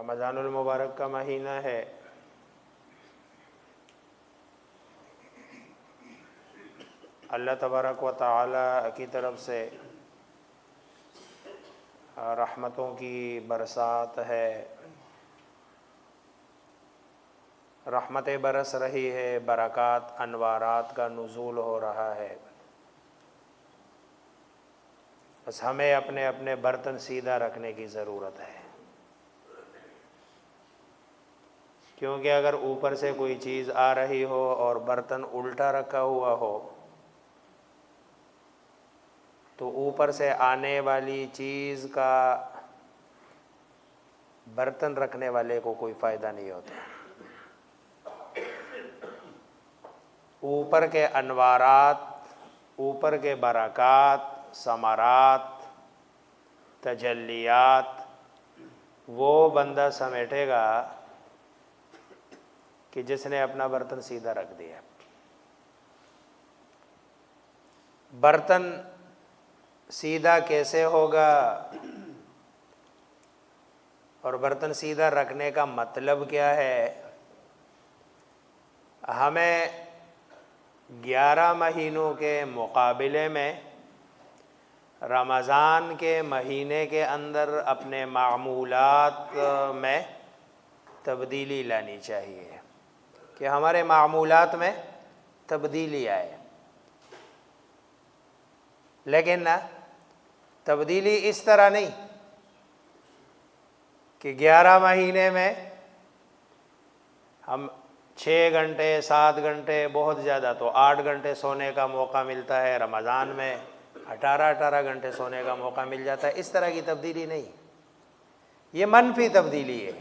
رمضان المبارک کا مہینہ ہے۔ اللہ تبارک و تعالی کی طرف سے رحمتوں کی برسات ہے، رحمتیں برس رہی ہے، برکات انوارات کا نزول ہو رہا ہے۔ بس ہمیں اپنے اپنے برتن سیدھا رکھنے کی ضرورت ہے، کیونکہ اگر اوپر سے کوئی چیز آ رہی ہو اور برتن الٹا رکھا ہوا ہو تو اوپر سے آنے والی چیز کا برتن رکھنے والے کو کوئی فائدہ نہیں ہوتا۔ اوپر کے انوارات، اوپر کے برکات، ثمرات، تجلیات وہ بندہ سمیٹے گا کہ جس نے اپنا برتن سیدھا رکھ دیا۔ برتن سیدھا کیسے ہوگا اور برتن سیدھا رکھنے کا مطلب کیا ہے؟ ہمیں 11 مہینوں کے مقابلے میں رمضان کے مہینے کے اندر اپنے معمولات میں تبدیلی لانی چاہیے کہ ہمارے معمولات میں تبدیلی آئے، لیکن نہ تبدیلی اس طرح نہیں کہ 11 مہینے میں ہم 6 گھنٹے 7 گھنٹے، بہت زیادہ تو 8 گھنٹے سونے کا موقع ملتا ہے، رمضان میں 18 گھنٹے سونے کا موقع مل جاتا ہے۔ اس طرح کی تبدیلی نہیں، یہ منفی تبدیلی ہے۔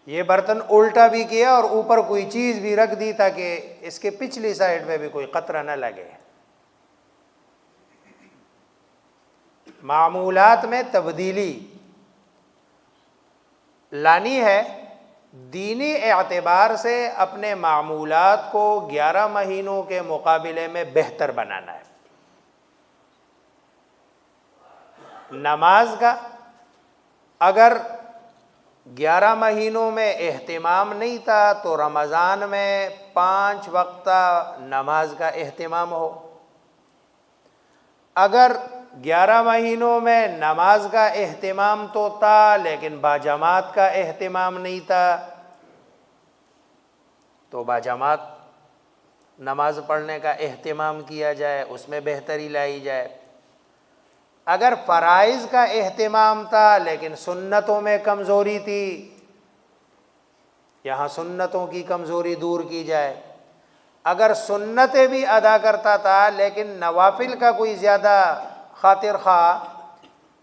یہ برتن الٹا بھی کیا اور اوپر کوئی چیز بھی رکھ دی تاکہ اس کے پچھلی سائڈ میں بھی کوئی قطرہ نہ لگے۔ معمولات میں تبدیلی لانی ہے، دینی اعتبار سے اپنے معمولات کو 11 مہینوں کے مقابلے میں بہتر بنانا ہے۔ نماز کا اگر 11 مہینوں میں اہتمام نہیں تھا تو رمضان میں 5 وقتہ نماز کا اہتمام ہو۔ اگر 11 مہینوں میں نماز کا اہتمام تو تھا لیکن باجماعت کا اہتمام نہیں تھا تو باجماعت نماز پڑھنے کا اہتمام کیا جائے، اس میں بہتری لائی جائے۔ اگر فرائض کا اہتمام تھا لیکن سنتوں میں کمزوری تھی، یہاں سنتوں کی کمزوری دور کی جائے۔ اگر سنتیں بھی ادا کرتا تھا لیکن نوافل کا کوئی زیادہ خاطر خواہ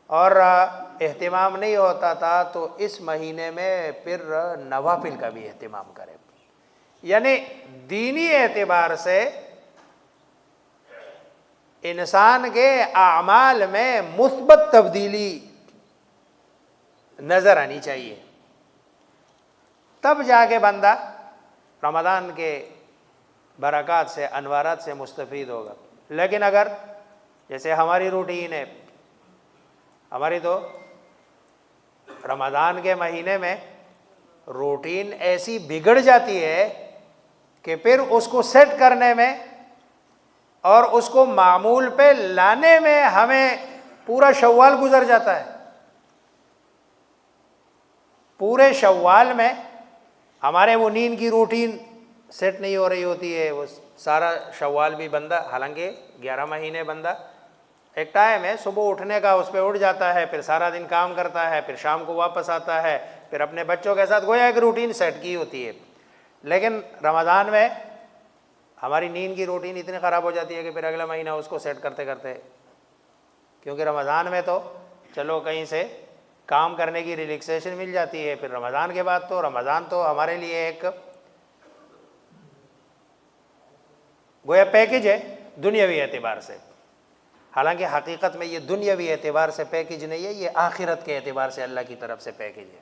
اور اہتمام نہیں ہوتا تھا تو اس مہینے میں پھر نوافل کا بھی اہتمام کرے۔ یعنی دینی اعتبار سے انسان کے اعمال میں مثبت تبدیلی نظر آنی چاہیے، تب جا کے بندہ رمضان کے برکات سے، انوارات سے مستفید ہوگا۔ لیکن اگر جیسے ہماری روٹین ہے، ہماری تو رمضان کے مہینے میں روٹین ایسی بگڑ جاتی ہے کہ پھر اس کو سیٹ کرنے میں اور اس کو معمول پہ لانے میں ہمیں پورا شوال گزر جاتا ہے۔ پورے شوال میں ہمارے وہ نیند کی روٹین سیٹ نہیں ہو رہی ہوتی ہے، وہ سارا شوال بھی بندہ، حالانکہ 11 مہینے بندہ ایک ٹائم ہے صبح اٹھنے کا، اس پہ اٹھ جاتا ہے، پھر سارا دن کام کرتا ہے، پھر شام کو واپس آتا ہے، پھر اپنے بچوں کے ساتھ گویا ایک روٹین سیٹ کی ہوتی ہے۔ لیکن رمضان میں ہماری نیند کی روٹین اتنی خراب ہو جاتی ہے کہ پھر اگلا مہینہ اس کو سیٹ کرتے کرتے، کیونکہ رمضان میں تو چلو کہیں سے کام کرنے کی ریلیکسیشن مل جاتی ہے، پھر رمضان کے بعد تو رمضان تو ہمارے لیے ایک گویا پیکج ہے دنیاوی اعتبار سے۔ حالانکہ حقیقت میں یہ دنیاوی اعتبار سے پیکج نہیں ہے، یہ آخرت کے اعتبار سے اللہ کی طرف سے پیکج ہے۔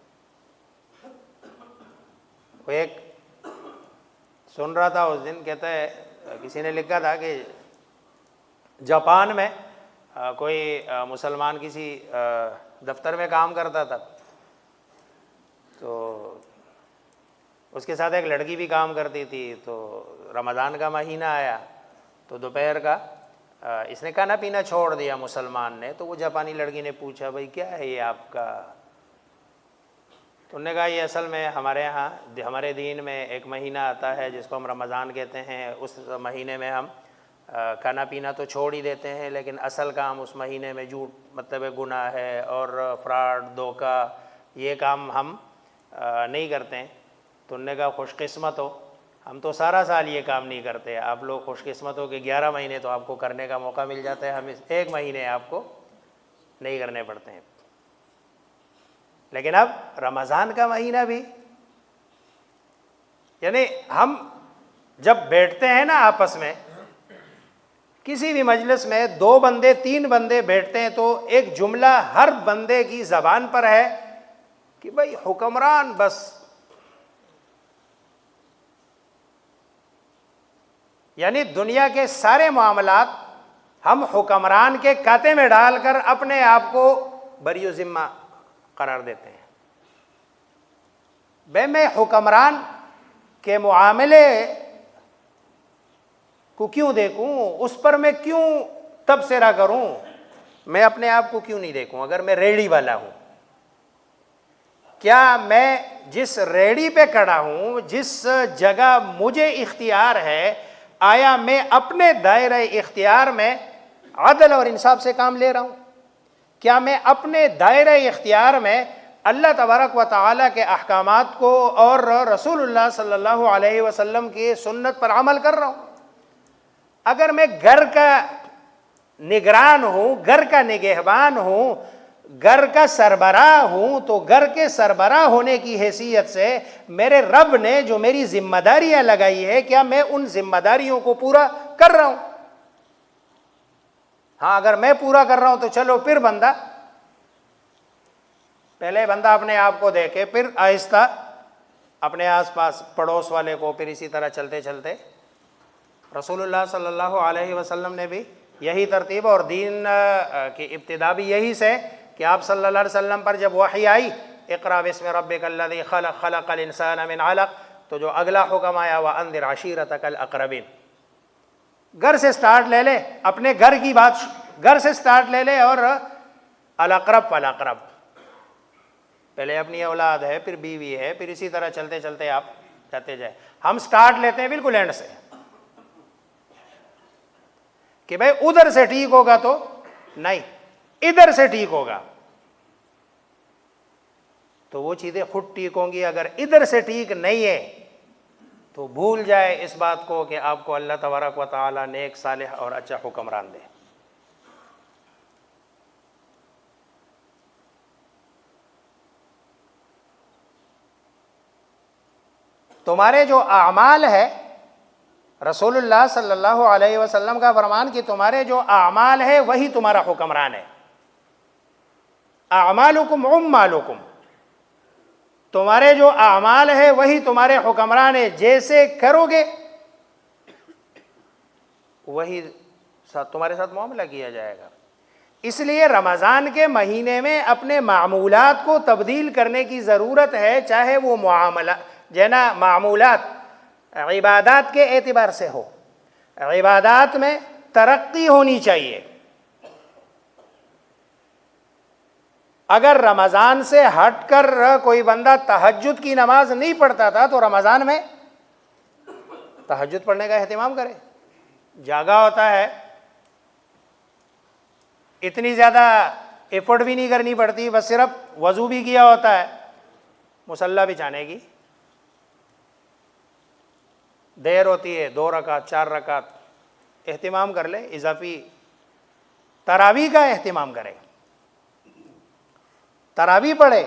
وہ ایک سن رہا تھا اس دن، کہتا ہے کسی نے لکھا تھا کہ جاپان میں کوئی مسلمان کسی دفتر میں کام کرتا تھا، تو اس کے ساتھ ایک لڑکی بھی کام کرتی تھی، تو رمضان کا مہینہ آیا تو دوپہر کا اس نے کھانا پینا چھوڑ دیا مسلمان نے، تو وہ جاپانی لڑکی نے پوچھا بھائی کیا ہے یہ آپ کا؟ تو انہوں نے کہا یہ اصل میں ہمارے یہاں ہمارے دین میں ایک مہینہ آتا ہے جس کو ہم رمضان کہتے ہیں، اس مہینے میں ہم کھانا پینا تو چھوڑ ہی دیتے ہیں، لیکن اصل کام اس مہینے میں جھوٹ مطلب گناہ ہے اور فراڈ دھوکہ یہ کام ہم نہیں کرتے ہیں۔ تو انہوں نے کہا خوش قسمت ہو، ہم تو سارا سال یہ کام نہیں کرتے، آپ لوگ خوش قسمت ہو کہ 11 مہینے تو آپ کو کرنے کا موقع مل جاتا ہے، ہم اس ایک مہینے آپ کو نہیں کرنے پڑتے ہیں۔ لیکن اب رمضان کا مہینہ بھی، یعنی ہم جب بیٹھتے ہیں نا آپس میں کسی بھی مجلس میں 2 بندے 3 بندے بیٹھتے ہیں تو ایک جملہ ہر بندے کی زبان پر ہے کہ بھائی حکمران بس، یعنی دنیا کے سارے معاملات ہم حکمران کے کھاتے میں ڈال کر اپنے آپ کو بری و ذمہ قرار دیتے ہیں۔ بھائی میں حکمران کے معاملے کو کیوں دیکھوں، اس پر میں کیوں تبصرہ کروں، میں اپنے آپ کو کیوں نہیں دیکھوں؟ اگر میں ریڑھی والا ہوں، کیا میں جس ریڑھی پہ کھڑا ہوں، جس جگہ مجھے اختیار ہے، آیا میں اپنے دائرہ اختیار میں عدل اور انصاف سے کام لے رہا ہوں؟ کیا میں اپنے دائرہ اختیار میں اللہ تبارک و تعالیٰ کے احکامات کو اور رسول اللہ صلی اللہ علیہ وسلم کی سنت پر عمل کر رہا ہوں؟ اگر میں گھر کا نگران ہوں، گھر کا نگہبان ہوں، گھر کا سربراہ ہوں، تو گھر کے سربراہ ہونے کی حیثیت سے میرے رب نے جو میری ذمہ داریاں لگائی ہے، کیا میں ان ذمہ داریوں کو پورا کر رہا ہوں؟ ہاں اگر میں پورا کر رہا ہوں تو چلو پھر بندہ، پہلے بندہ اپنے آپ کو دیکھے، پھر آہستہ اپنے آس پاس پڑوس والے کو، پھر اسی طرح چلتے چلتے۔ رسول اللہ صلی اللہ علیہ وسلم نے بھی یہی ترتیب، اور دین کی ابتدا بھی یہی سے کہ آپ صلی اللہ علیہ وسلم پر جب وحی آئی اقرأ بسم ربک الذی خلق خلق الانسان من علق، تو جو اگلا حکم آیا وانذر عشیرتک الاقربین، گھر سے سٹارٹ لے لے، اپنے گھر کی بات گھر سے سٹارٹ لے لے، اور الاقرب فالاقرب، پہلے اپنی اولاد ہے، پھر بیوی ہے، پھر اسی طرح چلتے چلتے آپ جاتے جائیں۔ ہم سٹارٹ لیتے ہیں بالکل اینڈ سے کہ بھائی ادھر سے ٹھیک ہوگا تو نہیں، ادھر سے ٹھیک ہوگا تو وہ چیزیں خود ٹھیک ہوں گی۔ اگر ادھر سے ٹھیک نہیں ہے تو بھول جائے اس بات کو کہ آپ کو اللہ تبارک و تعالیٰ نیک صالح اور اچھا حکمران دے۔ تمہارے جو اعمال ہے، رسول اللہ صلی اللہ علیہ وسلم کا فرمان کہ تمہارے جو اعمال ہے وہی تمہارا حکمران ہے۔ اعمالکم عمالکم، تمہارے جو اعمال ہے وہی تمہارے حکمران ہے، جیسے کرو گے وہی تمہارے ساتھ معاملہ کیا جائے گا۔ اس لیے رمضان کے مہینے میں اپنے معمولات کو تبدیل کرنے کی ضرورت ہے، چاہے وہ معمولات عبادات کے اعتبار سے ہو، عبادات میں ترقی ہونی چاہیے۔ اگر رمضان سے ہٹ کر کوئی بندہ تہجد کی نماز نہیں پڑھتا تھا تو رمضان میں تہجد پڑھنے کا اہتمام کرے۔ جاگا ہوتا ہے، اتنی زیادہ ایفرٹ بھی نہیں کرنی پڑتی، بس صرف وضو بھی کیا ہوتا ہے، مصلی بچھانے کی دیر ہوتی ہے، 2 رکعت 4 رکعت اہتمام کر لے، اضافی تراویح کا اہتمام کرے، تراویح پڑھے۔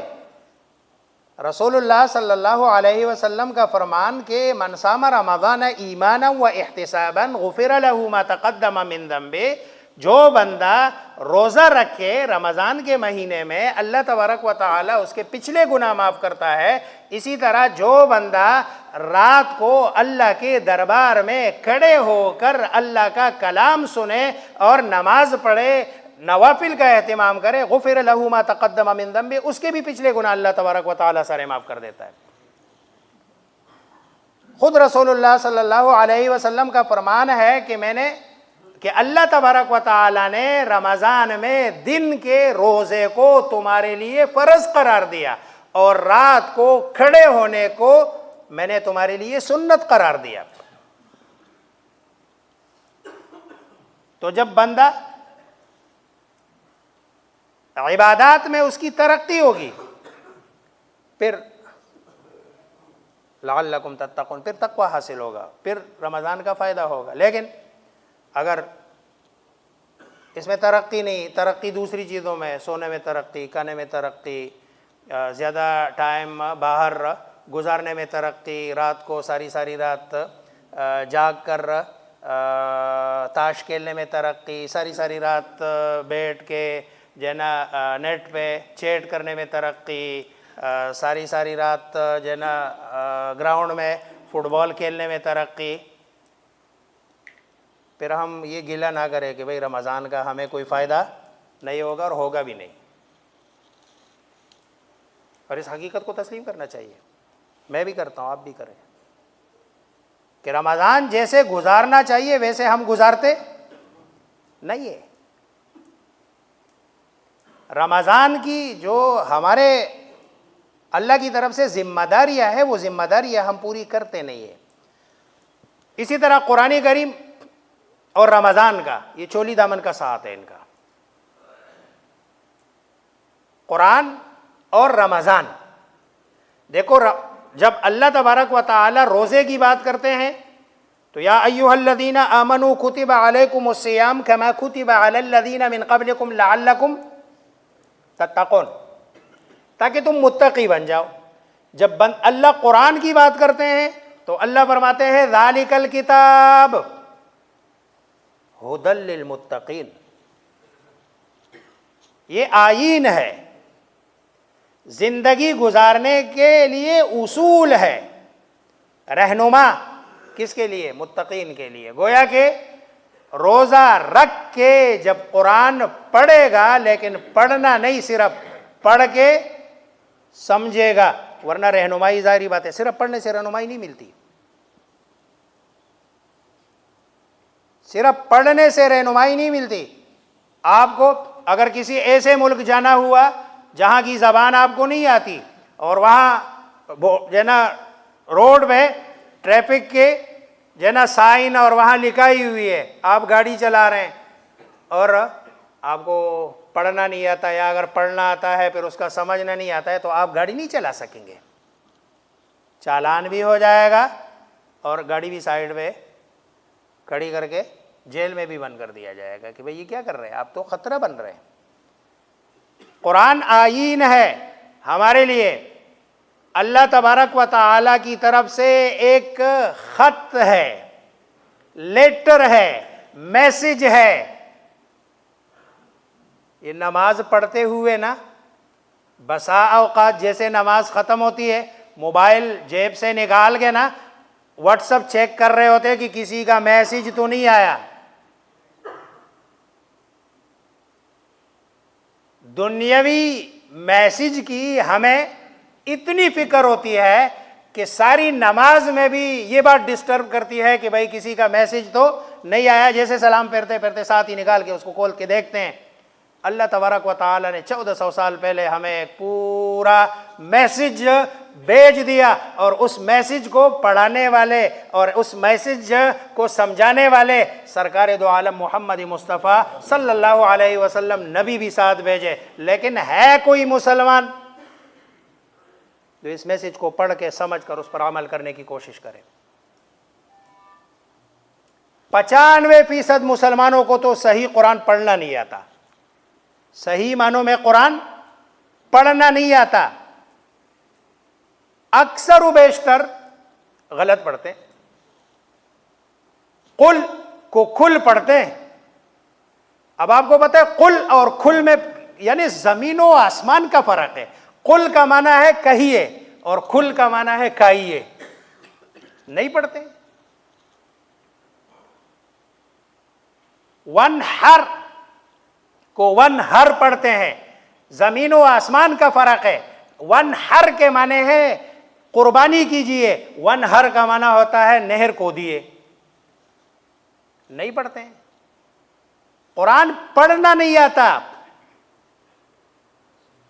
رسول اللہ صلی اللہ علیہ وسلم کا فرمان کہ من صام رمضان ایمانا و احتسابا غفر له ما تقدم من ذنبه، جو بندہ روزہ رکھے رمضان کے مہینے میں اللہ تبارک و تعالی اس کے پچھلے گناہ معاف کرتا ہے۔ اسی طرح جو بندہ رات کو اللہ کے دربار میں کھڑے ہو کر اللہ کا کلام سنے اور نماز پڑھے، نوافل کا اہتمام کرے غفر لہ ما تقدم من ذنبہ، اس کے بھی پچھلے گناہ اللہ تبارک و تعالیٰ سارے معاف کر دیتا ہے۔ خود رسول اللہ صلی اللہ علیہ وسلم کا فرمان ہے کہ اللہ تبارک و تعالیٰ نے رمضان میں دن کے روزے کو تمہارے لیے فرض قرار دیا اور رات کو کھڑے ہونے کو میں نے تمہارے لیے سنت قرار دیا۔ تو جب بندہ عبادات میں اس کی ترقی ہوگی، پھر لعلکم تتقون، پھر تقوی حاصل ہوگا، پھر رمضان کا فائدہ ہوگا۔ لیکن اگر اس میں ترقی نہیں، ترقی دوسری چیزوں میں، سونے میں ترقی، کھانے میں ترقی، زیادہ ٹائم باہر گزارنے میں ترقی، رات کو ساری رات جاگ کر تاش کھیلنے میں ترقی، ساری رات بیٹھ کے جو ہے نا نیٹ پہ چیٹ کرنے میں ترقی، ساری رات جو ہے نا گراؤنڈ میں فٹ بال کھیلنے میں ترقی، پھر ہم یہ گلہ نہ کریں کہ بھئی رمضان کا ہمیں کوئی فائدہ نہیں ہوگا اور ہوگا بھی نہیں۔ اور اس حقیقت کو تسلیم کرنا چاہیے، میں بھی کرتا ہوں، آپ بھی کریں، کہ رمضان جیسے گزارنا چاہیے ویسے ہم گزارتے نہیں ہے۔ رمضان کی جو ہمارے اللہ کی طرف سے ذمہ داریاں ہیں وہ ذمہ داریاں ہم پوری کرتے نہیں ہیں۔ اسی طرح قرآن کریم اور رمضان کا یہ چولی دامن کا ساتھ ہے ان کا، قرآن اور رمضان۔ دیکھو جب اللہ تبارک و تعالی روزے کی بات کرتے ہیں تو یا ایھا الذین آمنوا کتب علیکم الصیام کما کتب علی الذین من قبلکم لعلکم تتقون، تاکہ تم متقی بن جاؤ۔ جب اللہ قرآن کی بات کرتے ہیں تو اللہ فرماتے ہیں ذالک الکتاب ھدی للمتقین، یہ آئین ہے، زندگی گزارنے کے لیے اصول ہے، رہنما کس کے لیے؟ متقین کے لیے۔ گویا کہ روزہ رکھ کے جب قرآن پڑھے گا، لیکن پڑھنا نہیں، صرف پڑھ کے سمجھے گا، ورنہ رہنمائی ظاہری بات ہے، صرف پڑھنے سے رہنمائی نہیں ملتی، صرف پڑھنے سے رہنمائی نہیں ملتی۔ آپ کو اگر کسی ایسے ملک جانا ہوا جہاں کی زبان آپ کو نہیں آتی اور وہاں جو ہے نا روڈ میں ٹریفک کے جو ہے نا سائن اور وہاں لکھائی ہوئی ہے، آپ گاڑی چلا رہے ہیں اور آپ کو پڑھنا نہیں آتا، یا اگر پڑھنا آتا ہے پھر اس کا سمجھنا نہیں آتا ہے، تو آپ گاڑی نہیں چلا سکیں گے، چالان بھی ہو جائے گا اور گاڑی بھی سائیڈ میں کھڑی کر کے جیل میں بھی بند کر دیا جائے گا کہ بھئی یہ کیا کر رہے ہیں، آپ تو خطرہ بن رہے ہیں۔ قرآن آئین ہے ہمارے لیے، اللہ تبارک و تعالی کی طرف سے ایک خط ہے، لیٹر ہے، میسج ہے۔ یہ نماز پڑھتے ہوئے نا بسا اوقات جیسے نماز ختم ہوتی ہے، موبائل جیب سے نکال کے نا واٹس ایپ چیک کر رہے ہوتے کہ کسی کا میسج تو نہیں آیا۔ دنیاوی میسج کی ہمیں اتنی فکر ہوتی ہے کہ ساری نماز میں بھی یہ بات ڈسٹرب کرتی ہے کہ بھائی کسی کا میسج تو نہیں آیا، جیسے سلام پھرتے پھرتے ساتھ ہی نکال کے اس کو کھول کے دیکھتے ہیں۔ اللہ تبارک و تعالی نے 1400 سال پہلے ہمیں ایک پورا میسج بھیج دیا، اور اس میسج کو پڑھانے والے اور اس میسج کو سمجھانے والے سرکار دو عالم محمد مصطفیٰ صلی اللہ علیہ وسلم نبی بھی ساتھ بھیجے۔ لیکن ہے کوئی مسلمان جو اس میسج کو پڑھ کے سمجھ کر اس پر عمل کرنے کی کوشش کرے؟ 95% مسلمانوں کو تو صحیح قرآن پڑھنا نہیں آتا، صحیح معنوں میں قرآن پڑھنا نہیں آتا، اکثر و بیشتر غلط پڑھتے ہیں، قل کو کھل پڑھتے ہیں۔ اب آپ کو پتہ ہے قل اور کھل میں یعنی زمین و آسمان کا فرق ہے۔ قل کا معنی ہے کہیے اور کھل کا معنی ہے کھائیے، نہیں پڑھتے۔ وانحر کو ون ہر پڑھتے ہیں، زمین و آسمان کا فرق ہے۔ ون ہر کے معنی ہے قربانی کیجئے، ون ہر کا معنی ہوتا ہے نہر کو دیے۔ نہیں پڑھتے ہیں، قرآن پڑھنا نہیں آتا۔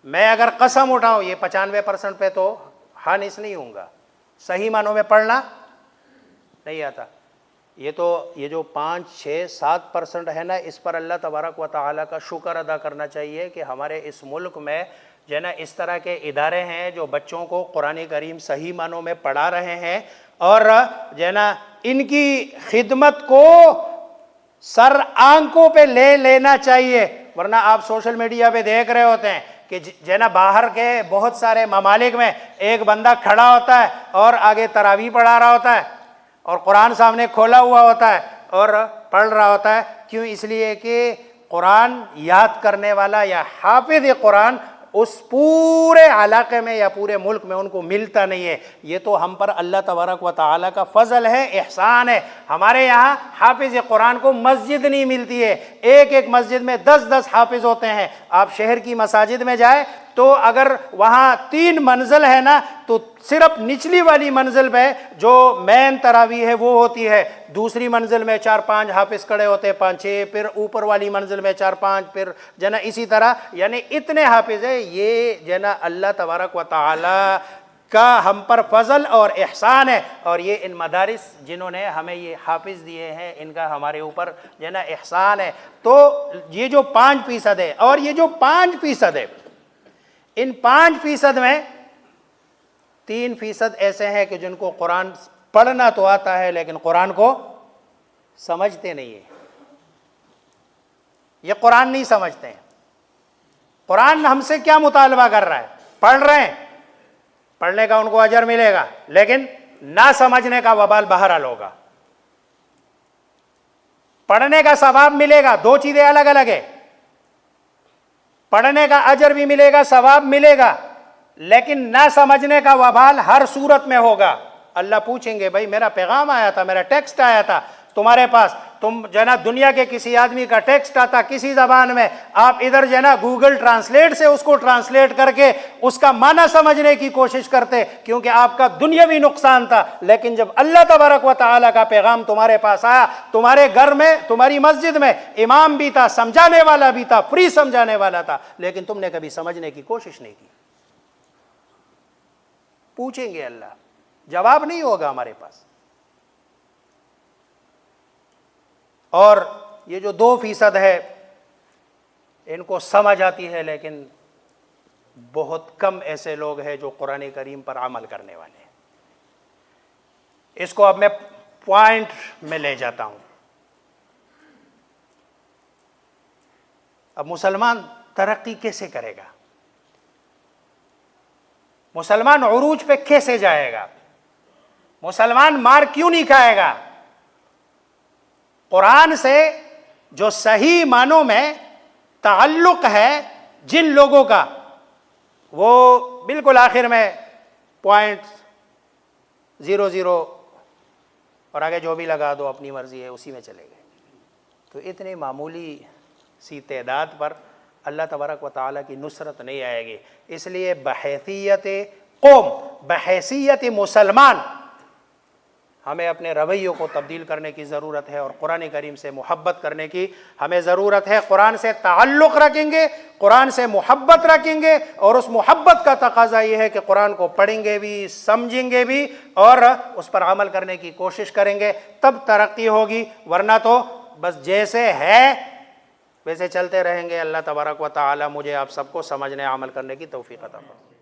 میں اگر قسم اٹھاؤں، یہ 95% پہ تو حانس نہیں ہوں گا، صحیح معنوں میں پڑھنا نہیں آتا۔ یہ جو 5، 6، 7% ہے نا، اس پر اللہ تبارک و تعالیٰ کا شکر ادا کرنا چاہیے کہ ہمارے اس ملک میں جو ہے نا اس طرح کے ادارے ہیں جو بچوں کو قرآن کریم صحیح معنوں میں پڑھا رہے ہیں، اور جو ہے نا ان کی خدمت کو سر آنکھوں پہ لے لینا چاہیے۔ ورنہ آپ سوشل میڈیا پہ دیکھ رہے ہوتے ہیں کہ جو ہے نا باہر کے بہت سارے ممالک میں ایک بندہ کھڑا ہوتا ہے اور آگے تراویح پڑھا رہا ہوتا ہے اور قرآن سامنے کھولا ہوا ہوتا ہے اور پڑھ رہا ہوتا ہے۔ کیوں؟ اس لیے کہ قرآن یاد کرنے والا یا حافظ قرآن اس پورے علاقے میں یا پورے ملک میں ان کو ملتا نہیں ہے۔ یہ تو ہم پر اللہ تبارک و تعالیٰ کا فضل ہے، احسان ہے۔ ہمارے یہاں حافظ قرآن کو مسجد نہیں ملتی ہے، ایک ایک مسجد میں 10 حافظ ہوتے ہیں۔ آپ شہر کی مساجد میں جائیں تو اگر وہاں 3 منزل ہے نا، تو صرف نچلی والی منزل پہ جو مین تراویح ہے وہ ہوتی ہے، دوسری منزل میں 4-5 حافظ کھڑے ہوتے ہیں، 5-6، پھر اوپر والی منزل میں 4-5، پھر جو ہے نا اسی طرح، یعنی اتنے حافظ ہیں۔ یہ جو ہے نا اللہ تبارک و تعالی کا ہم پر فضل اور احسان ہے، اور یہ ان مدارس جنہوں نے ہمیں یہ حافظ دیے ہیں، ان کا ہمارے اوپر جو ہے نا احسان ہے۔ تو یہ جو 5% ہے، اور یہ جو 5% ہے، ان 5% میں 3% ایسے ہیں کہ جن کو قرآن پڑھنا تو آتا ہے لیکن قرآن کو سمجھتے نہیں ہیں۔ یہ قرآن نہیں سمجھتے ہیں۔ قرآن ہم سے کیا مطالبہ کر رہا ہے؟ پڑھ رہے ہیں، پڑھنے کا ان کو اجر ملے گا، لیکن نہ سمجھنے کا وبال بہرحال ہوگا۔ پڑھنے کا ثواب ملے گا، 2 چیزیں الگ الگ ہیں۔ پڑھنے کا اجر بھی ملے گا، ثواب ملے گا، لیکن نہ سمجھنے کا وبال ہر صورت میں ہوگا۔ اللہ پوچھیں گے، بھائی میرا پیغام آیا تھا، میرا ٹیکسٹ آیا تھا تمہارے پاس، تم جو ہے نا دنیا کے کسی آدمی کا ٹیکسٹ آتا کسی زبان میں، آپ ادھر جو ہے نا گوگل ٹرانسلیٹ سے اس کو ٹرانسلیٹ کر کے اس کا معنی سمجھنے کی کوشش کرتے، کیونکہ آپ کا دنیاوی نقصان تھا۔ لیکن جب اللہ تبارک و تعالیٰ کا پیغام تمہارے پاس آیا، تمہارے گھر میں، تمہاری مسجد میں امام بھی تھا، سمجھانے والا بھی تھا، فری سمجھانے والا تھا، لیکن تم نے کبھی سمجھنے کی کوشش نہیں کی۔ پوچھیں گے اللہ، جواب نہیں ہوگا ہمارے پاس۔ اور یہ جو 2% ہے، ان کو سمجھ آتی ہے، لیکن بہت کم ایسے لوگ ہیں جو قرآن کریم پر عمل کرنے والے ہیں۔ اس کو اب میں پوائنٹ میں لے جاتا ہوں۔ اب مسلمان ترقی کیسے کرے گا؟ مسلمان عروج پہ کیسے جائے گا؟ مسلمان مار کیوں نہیں کھائے گا؟ قرآن سے جو صحیح معنوں میں تعلق ہے جن لوگوں کا، وہ بالکل آخر میں 0.00 اور آگے جو بھی لگا دو اپنی مرضی ہے، اسی میں چلے گئے۔ تو اتنی معمولی سی تعداد پر اللہ تبارک و تعالیٰ کی نصرت نہیں آئے گی۔ اس لیے بحیثیت قوم، بحیثیت مسلمان، ہمیں اپنے رویوں کو تبدیل کرنے کی ضرورت ہے، اور قرآن کریم سے محبت کرنے کی ہمیں ضرورت ہے۔ قرآن سے تعلق رکھیں گے، قرآن سے محبت رکھیں گے، اور اس محبت کا تقاضا یہ ہے کہ قرآن کو پڑھیں گے بھی، سمجھیں گے بھی، اور اس پر عمل کرنے کی کوشش کریں گے، تب ترقی ہوگی۔ ورنہ تو بس جیسے ہے ویسے چلتے رہیں گے۔ اللہ تبارک و تعالی مجھے آپ سب کو سمجھنے، عمل کرنے کی توفیق عطا فرمائے۔